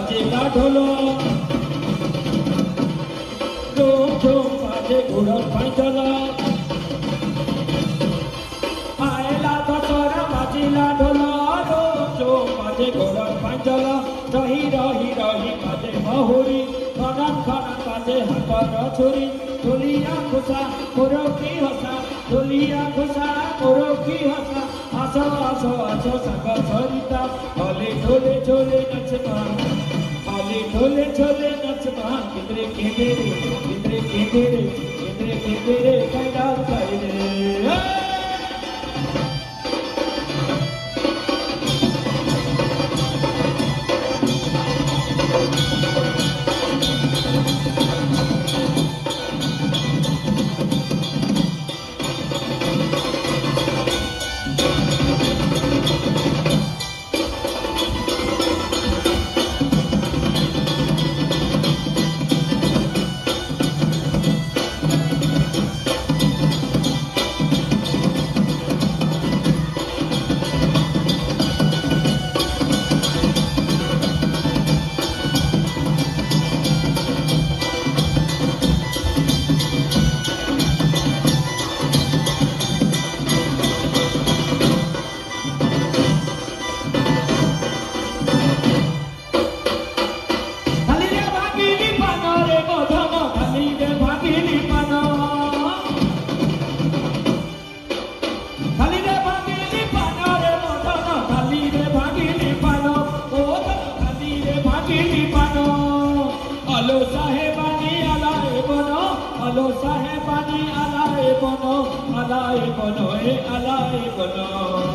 বাজেলা ঢোল ঝুম ঝুম বাজে ঘোড়ার পাঁচলা আয়লা দশরা বাজেলা ঢোল ঝুম ঝুম বাজে ঘোড়ার পাঁচলা রহি রহি রহি বাজে মহুরি খনন খনন বাজে হাতর ছুরি ধুলিয়া খুসা মোর কি হসা ধুলিয়া খুসা মোর কি হসা আসো আসো আসো সাগর সরিতা হলে ঢোলে ঢোলে নাচবা হলে ঢোলে ঢোলে নাচবা কিদরে কেদরে কিদরে কেদরে কিদরে কেদরে কাইরা কাইরে আলো সাহেবানি আলায়ে বনো আলো সাহেবানি আলায়ে বনো এ আলায়ে বনো